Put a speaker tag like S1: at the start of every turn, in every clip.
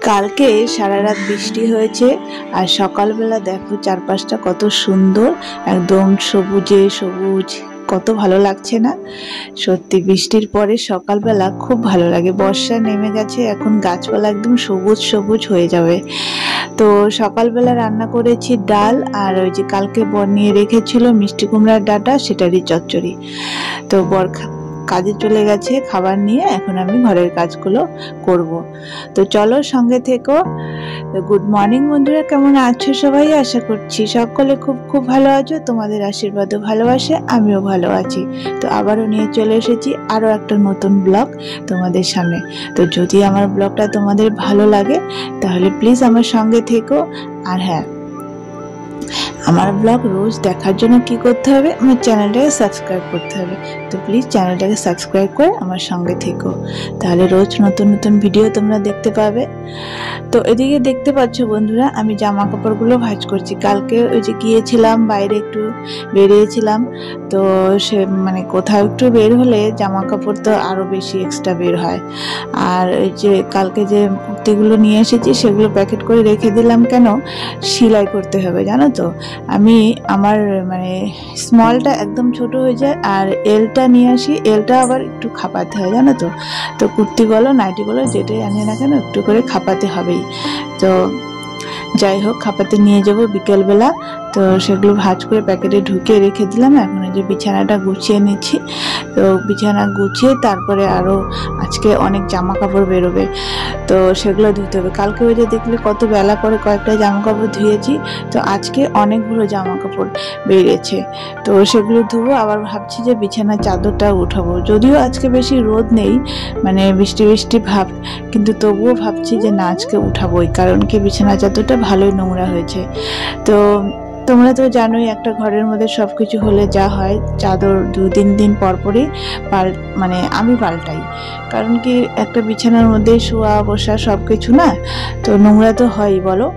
S1: কালকে সারা রাত বৃষ্টি হয়েছে আর সকালবেলা দেখো চারপাশটা কত সুন্দর, একদম সবুজে সবুজ, কত ভালো লাগছে না? সত্যি বৃষ্টির পরে সকালবেলা খুব ভালো লাগে। বর্ষা নেমে গেছে, এখন গাছপালা একদম সবুজ সবুজ হয়ে যাবে। তো সকালবেলা রান্না করেছি ডাল, আর ওই যে কালকে নিয়ে রেখেছিল মিষ্টি কুমড়ার ডাঁটা, সেটারই চচ্চড়ি। তো কাজে চলে গেছে খাবার নিয়ে, এখন আমি ঘরের কাজগুলো করব। তো চলো সঙ্গে থেকো। গুড মর্নিং বন্ধুরা, কেমন আছো সবাই? আশা করছি সকলে খুব খুব ভালো আছো। তোমাদের আশীর্বাদ ও ভালোবাসে আমিও ভালো আছি। তো আবারও নিয়ে চলে এসেছি আরও একটা নতুন ব্লগ তোমাদের সামনে। তো যদি আমার ব্লগটা তোমাদের ভালো লাগে তাহলে প্লিজ আমার সঙ্গে থেকো। আর হ্যাঁ, আমার ব্লগ রোজ দেখার জন্য কি করতে হবে? আমার চ্যানেলটাকে সাবস্ক্রাইব করতে হবে। তো প্লিজ চ্যানেলটাকে সাবস্ক্রাইব করে আমার সঙ্গে থেকো, তাহলে রোজ নতুন নতুন ভিডিও তোমরা দেখতে পাবে। তো এদিকে দেখতে পাচ্ছ বন্ধুরা, আমি জামা কাপড়গুলো ভাঁজ করছি। কালকে ওই যে গিয়েছিলাম বাইরে, একটু বেরিয়েছিলাম, তো সে মানে কোথাও একটু বের হলে জামা কাপড় তো আরও বেশি এক্সট্রা বের হয়। আর ওই যে কালকে যে কুর্তিগুলো নিয়ে এসেছি সেগুলো প্যাকেট করে রেখে দিলাম, কেন? সেলাই করতে হবে জানো তো। আমি আমার মানে স্মলটা একদম ছোট হয়ে যায়, আর এলটা নিয়ে আসি, এলটা আবার একটু খাপাতে হয় জানো তো। তো কুর্তি বলো নাইটি বলো যেটাই আনি না কেন একটু করে খাপাতে হবেই। তো যাই হোক, খাপাতে নিয়ে যাব বিকেলবেলা। তো সেগুলো ভাঁজ করে প্যাকেটে ঢুকিয়ে রেখে দিলাম। এখন এই যে বিছানাটা গুছিয়ে নিচ্ছি। তো বিছানা গুছিয়ে তারপরে আরও আজকে অনেক জামা কাপড় বেরোবে, তো সেগুলো ধুতে হবে। কালকে ওই যে দেখলে কত বেলা করে কয়েকটা জামা কাপড় ধুয়েছি, তো আজকে অনেকগুলো জামা কাপড় বেরিয়েছে, তো সেগুলো ধুবো। আবার ভাবছি যে বিছানার চাদরটা উঠাবো, যদিও আজকে বেশি রোদ নেই, মানে বৃষ্টি বৃষ্টি ভাব, কিন্তু তবুও ভাবছি যে না আজকে উঠাবোই, কারণ কি বিছানার চাদরটা ভালোই নোংরা হয়েছে। তো তোমরা তো জানোই একটা ঘরের মধ্যে সবকিছু হলে যা হয়, চাদর 2-3 দিন পর পরই মানে আমি পাল্টাই, কারণ কি একটা বিছানার মধ্যে শোয়া বসা সবকিছু না, তো নোংরা তো হয়ই বলো।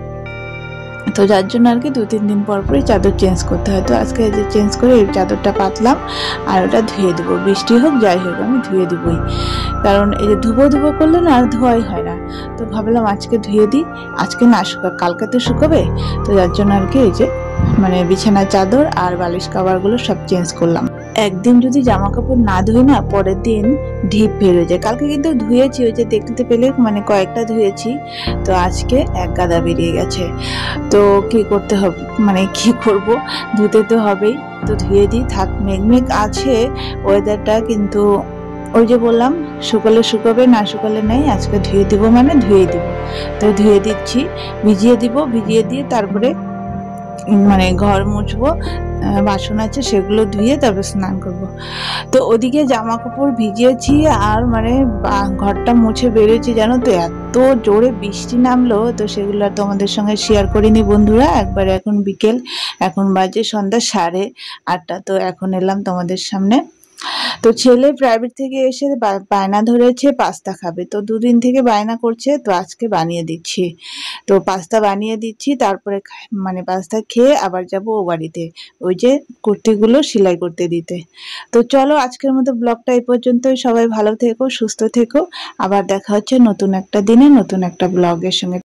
S1: তো যার জন্য আর কি 2-3 দিন পর পরই চাদর চেঞ্জ করতে হয়। তো আজকে যে চেঞ্জ করে এই চাদরটা পাতলাম আর ওটা ধুয়ে দেবো, বৃষ্টি হোক যাই হোক আমি ধুয়ে দেবই, কারণ এই যে ধুবো করলে না আর ধোয়াই হয় না। তো ভাবলাম আজকে ধুয়ে দিই, আজকে না শুকাক, কালকে তো শুকাবে। তো যার জন্য আর কি এই যে মানে বিছানার চাদর আর বালিশ কাভারগুলো সব চেঞ্জ করলাম। একদিন যদি জামা কাপড় না ধুই না, পরের দিন ঢিপ বেরোয় যায়। কালকে কিন্তু ধুয়েছি, ওই যে দেখতে পেলে মানে কয়েকটা ধুয়েছি, তো আজকে এক গাদা বেরিয়ে গেছে। তো কি করতে হবে, মানে কি করব, ধুতে তো হবেই। তো ধুয়ে দিই, থাক, মেঘ আছে ওয়েদারটা, কিন্তু ওই যে বললাম শুকালে শুকাবে, না শুকালে নেই। আজকে ধুয়ে দিব মানে ধুয়ে দিব। তো ধুয়ে দিচ্ছি, ভিজিয়ে দিব, ভিজিয়ে দিয়ে তারপরে মানে ঘর মুছবো, বাসন আছে সেগুলো ধুয়ে তারপর স্নান করব। তো ওদিকে জামা কাপড় ভিজিয়েছি আর মানে ঘরটা মুছে বেরিয়েছি জানো তো, এত জোরে বৃষ্টি নামলো, তো সেগুলো তোমাদের সঙ্গে শেয়ার করিনি বন্ধুরা একবারে। এখন বিকেল, এখন বাজে সন্ধ্যা 8:30। তো এখন এলাম তোমাদের সামনে। তো ছেলে প্রাইভেট থেকে এসে বায়না ধরেছে পাস্তা খাবে, তো 2 দিন থেকে বায়না করছে, তো আজকে বানিয়ে দিচ্ছি। তো পাস্তা বানিয়ে দিচ্ছি, তারপরে মানে পাস্তা খেয়ে আবার যাব ও বাড়িতে ওই যে কুর্তিগুলো সেলাই করতে দিতে। তো চলো আজকের মতো ব্লগটা এই পর্যন্তই। সবাই ভালো থেকো, সুস্থ থেকো, আবার দেখা হচ্ছে নতুন একটা দিনে নতুন একটা ব্লগের সঙ্গে।